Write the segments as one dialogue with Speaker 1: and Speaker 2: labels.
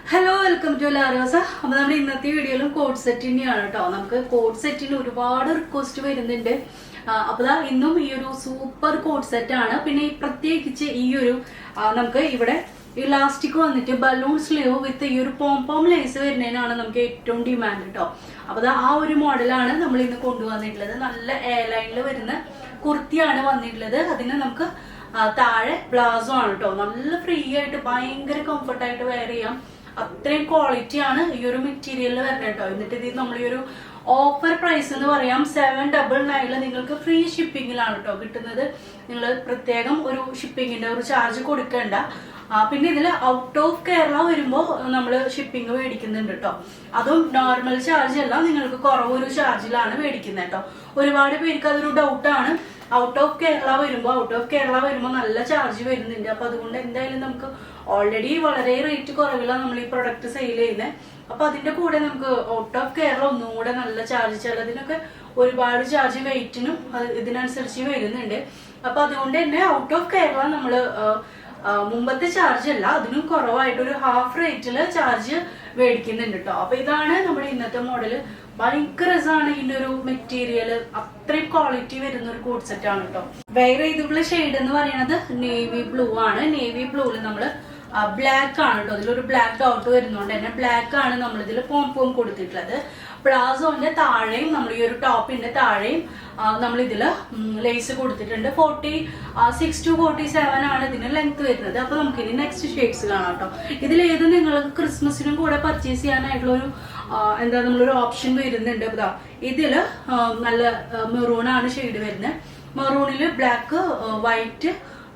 Speaker 1: Hello welcome to ലാരോസ. അപ്പൊ നമ്മുടെ ഇന്നത്തെ വീഡിയോയിലും കോഡ് സെറ്റ് തന്നെയാണ് കേട്ടോ. നമുക്ക് കോഡ് സെറ്റിന് ഒരുപാട് റിക്വസ്റ്റ് വരുന്നുണ്ട്. അപ്പൊ ഇന്നും ഈ ഒരു സൂപ്പർ കോഡ് സെറ്റ് ആണ്. പിന്നെ പ്രത്യേകിച്ച് ഈ ഒരു നമുക്ക് ഇവിടെ ഇലാസ്റ്റിക് വന്നിട്ട് ബലൂൺ സ്ലീവ് വിത്ത് ഈ ഒരു പോംപോം ലേസ് വരുന്നതിനാണ് നമുക്ക് ഏറ്റവും ഡിമാൻഡ് കേട്ടോ. അപ്പൊ ആ ഒരു മോഡലാണ് നമ്മൾ ഇന്ന് കൊണ്ടുവന്നിട്ടുള്ളത്. നല്ല എയർ ലൈനിൽ വരുന്ന കുർത്തിയാണ് വന്നിട്ടുള്ളത്. അതിന് നമുക്ക് താഴെ പ്ലാസോ ആണ് കേട്ടോ. നല്ല ഫ്രീ ആയിട്ട് ഭയങ്കര കംഫർട്ടായിട്ട് വെയർ ചെയ്യാം. അത്രയും ക്വാളിറ്റി ആണ് ഈ ഒരു മെറ്റീരിയലിൽ വരുന്നത് കേട്ടോ. എന്നിട്ട് ഇത് നമ്മൾ ഈ ഒരു ഓഫർ പ്രൈസ് എന്ന് പറയാം 799 നിങ്ങൾക്ക് ഫ്രീ ഷിപ്പിങ്ങിലാണ് കേട്ടോ കിട്ടുന്നത്. നിങ്ങൾ പ്രത്യേകം ഒരു ഷിപ്പിങ്ങിന്റെ ഒരു ചാർജ് കൊടുക്കേണ്ട. പിന്നെ ഇതിൽ ഔട്ട് ഓഫ് കേരള വരുമ്പോൾ നമ്മൾ ഷിപ്പിംഗ് മേടിക്കുന്നുണ്ട് കേട്ടോ. അതും നോർമൽ ചാർജ് അല്ല, നിങ്ങൾക്ക് കുറവൊരു ചാർജിലാണ് മേടിക്കുന്നത് കേട്ടോ. ഒരുപാട് പേർക്ക് അതൊരു ഡൗട്ടാണ്. ഔട്ട് ഓഫ് കേരള വരുമ്പോൾ നല്ല ചാർജ് വരുന്നുണ്ട്. അപ്പൊ അതുകൊണ്ട് എന്തായാലും നമുക്ക് ഓൾറെഡി വളരെ റേറ്റ് കുറവിലാണ് നമ്മൾ ഈ പ്രൊഡക്റ്റ് സെയിൽ ചെയ്യുന്നത്. അപ്പൊ അതിന്റെ കൂടെ നമുക്ക് ഔട്ട് ഓഫ് കേരള ഒന്നും കൂടെ നല്ല ചാർജ്, ചിലതിനൊക്കെ ഒരുപാട് ചാർജ് വെയിറ്റിനും ഇതിനനുസരിച്ച് വരുന്നുണ്ട്. അപ്പൊ അതുകൊണ്ട് തന്നെ ഔട്ട് ഓഫ് കേരള നമ്മള് മുമ്പത്തെ ചാർജ് അല്ല, അതിനും കുറവായിട്ട് ഒരു ഹാഫ് റേറ്റില് ചാർജ് മേടിക്കുന്നുണ്ട് കേട്ടോ. അപ്പൊ ഇതാണ് നമ്മുടെ ഇന്നത്തെ മോഡല്. ഭയങ്കര രസമാണ് ഇതിന്റെ ഒരു മെറ്റീരിയല്. അത്രയും ക്വാളിറ്റി വരുന്ന ഒരു കോഡ് സെറ്റ് ആണ് കേട്ടോ. വെയർ ചെയ്തിട്ടുള്ള ഷെയ്ഡ് എന്ന് പറയുന്നത് നേവി ബ്ലൂ ആണ്. നേവി ബ്ലൂവിൽ നമ്മള് ബ്ലാക്ക് ആണ് കേട്ടോ. ഇതിലൊരു ബ്ലാക്ക് ഡോട്ട് വരുന്നോണ്ട് തന്നെ ബ്ലാക്ക് ആണ് നമ്മൾ ഇതിൽ പോം കൊടുത്തിട്ടുള്ളത്. പ്ലാസോന്റെ താഴെയും നമ്മൾ ഈ ഒരു ടോപ്പിന്റെ താഴെയും നമ്മൾ ഇതില് ലേസ് കൊടുത്തിട്ടുണ്ട്. 46 to 47 ആണ് ഇതിന് ലെങ്ത് വരുന്നത്. അപ്പൊ നമുക്ക് ഇനി നെക്സ്റ്റ് ഷെയ്ഡ്സ് കാണാം കേട്ടോ. ഇതിലേത് നിങ്ങൾക്ക് ക്രിസ്മസിനും കൂടെ പർച്ചേസ് ചെയ്യാനായിട്ടുള്ള ഒരു നമ്മളൊരു ഓപ്ഷൻ വരുന്നുണ്ട്. ഇതില് നല്ല മെറൂൺ ആണ് ഷെയ്ഡ് വരുന്നത്. മെറൂണില് ബ്ലാക്ക് വൈറ്റ്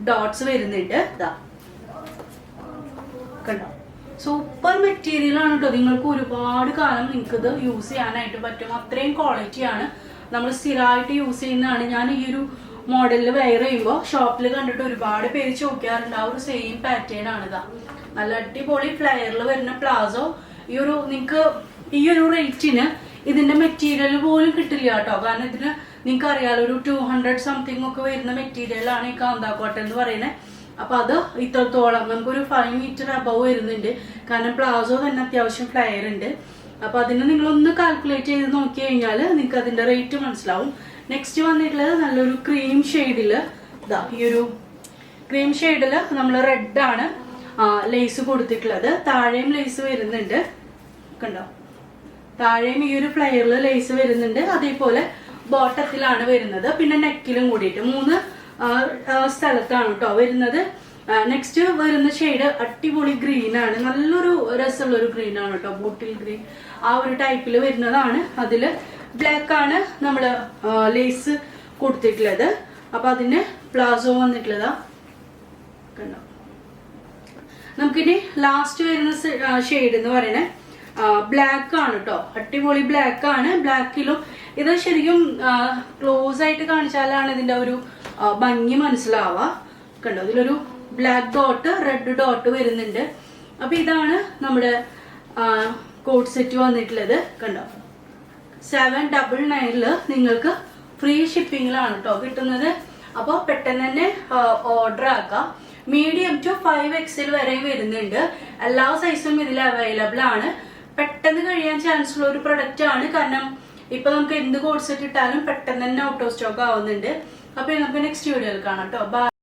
Speaker 1: ഡോട്ട്സ് വരുന്നുണ്ട്. കണ്ടോ, സൂപ്പർ മെറ്റീരിയൽ ആണ് കേട്ടോ. നിങ്ങൾക്ക് ഒരുപാട് കാലം നിങ്ങൾക്ക് ഇത് യൂസ് ചെയ്യാനായിട്ട് പറ്റും. അത്രയും ക്വാളിറ്റിയാണ്. നമ്മൾ സ്ഥിരമായിട്ട് യൂസ് ചെയ്യുന്നതാണ്. ഞാൻ ഈ ഒരു മോഡലിൽ വെയർ ചെയ്യുമ്പോൾ ഷോപ്പിൽ കണ്ടിട്ട് ഒരുപാട് പേര് ചോദിക്കാറുണ്ട്. ആ ഒരു സെയിം പാറ്റേൺ ആണ്. നല്ല അടിപൊളി ഫ്ലെയറിൽ വരുന്ന പ്ലാസോ. നിങ്ങൾക്ക് ഈ ഒരു റേറ്റിന് ഇതിന്റെ മെറ്റീരിയൽ പോലും കിട്ടില്ല കേട്ടോ. കാരണം ഇതിന് നിങ്ങൾക്ക് അറിയാലോ ഒരു 200 സംതിങ് ഒക്കെ വരുന്ന മെറ്റീരിയൽ ആണ് ഈ കാന്താ കോട്ടൺ എന്ന് പറയുന്നത്. അപ്പൊ അത് ഇത്രത്തോളം നമുക്കൊരു 5 മീറ്റർ അബവ് വരുന്നുണ്ട്. കാരണം പ്ലാസോ തന്നെ അത്യാവശ്യം ഫ്ലെയർ ഉണ്ട്. അപ്പൊ അതിന് നിങ്ങളൊന്ന് കാൽക്കുലേറ്റ് ചെയ്ത് നോക്കി കഴിഞ്ഞാൽ നിങ്ങൾക്ക് അതിന്റെ റേറ്റ് മനസ്സിലാവും. നെക്സ്റ്റ് വന്നിട്ടുള്ളത് നല്ലൊരു ക്രീം ഷെയ്ഡില്, ഈ ഒരു ക്രീം ഷെയ്ഡില് നമ്മൾ റെഡ് ആണ് ലേസ് കൊടുത്തിട്ടുള്ളത്. താഴെയും ലേസ് വരുന്നുണ്ട്. കണ്ടോ, താഴെയും ഈ ഒരു ഫ്ലെയറിൽ ലേസ് വരുന്നുണ്ട്. അതേപോലെ ബോട്ടത്തിലാണ് വരുന്നത്. പിന്നെ നെക്കിലും കൂടിയിട്ട് 3 സ്ഥലത്താണ് കേട്ടോ വരുന്നത്. നെക്സ്റ്റ് വരുന്ന ഷെയ്ഡ് അടിപൊളി ഗ്രീൻ ആണ്. നല്ലൊരു രസമുള്ള ഒരു ഗ്രീൻ ആണ് കേട്ടോ. ബോട്ടിൽ ഗ്രീൻ ആ ഒരു ടൈപ്പിൽ വരുന്നതാണ്. അതില് ബ്ലാക്ക് ആണ് നമ്മള് ലേസ് കൊടുത്തിട്ടുള്ളത്. അപ്പൊ അതിന് പ്ലാസോ വന്നിട്ടുള്ളതാ. കണ്ടോ, നമുക്കിനി ലാസ്റ്റ് വരുന്ന ഷെയ്ഡ് എന്ന് പറയുന്നത് ബ്ലാക്ക് ആണ് കേട്ടോ. അടിപൊളി ബ്ലാക്ക് ആണ്. ബ്ലാക്കിലും ഇത് ശരിക്കും ക്ലോസ് ആയിട്ട് കാണിച്ചാലാണ് ഇതിന്റെ ഒരു ഭംഗി മനസ്സിലാവുക. കണ്ടോ, ഇതിലൊരു ബ്ലാക്ക് ഡോട്ട് റെഡ് ഡോട്ട് വരുന്നുണ്ട്. അപ്പൊ ഇതാണ് നമ്മുടെ കോഡ് സെറ്റ് വന്നിട്ടുള്ളത്. കണ്ടോ, 799 നിങ്ങൾക്ക് ഫ്രീ ഷിപ്പിംഗിലാണ് കേട്ടോ കിട്ടുന്നത്. അപ്പൊ പെട്ടെന്ന് തന്നെ ഓർഡർ ആക്കാം. മീഡിയം ടു 5XL വരെ വരുന്നുണ്ട്. എല്ലാ സൈസും ഇതിൽ അവൈലബിൾ ആണ്. പെട്ടെന്ന് കഴിയാൻ ചാൻസ് ഉള്ള ഒരു പ്രൊഡക്റ്റ് ആണ്. കാരണം ഇപ്പൊ നമുക്ക് എന്ത് കോഡ് സെറ്റ് ഇട്ടാലും പെട്ടെന്ന് തന്നെ ഔട്ട് ഓഫ് സ്റ്റോക്ക് ആവുന്നുണ്ട്. അപ്പൊ നമുക്ക് നെക്സ്റ്റ് വീഡിയോയിൽ കാണാം കേട്ടോ. ബൈ.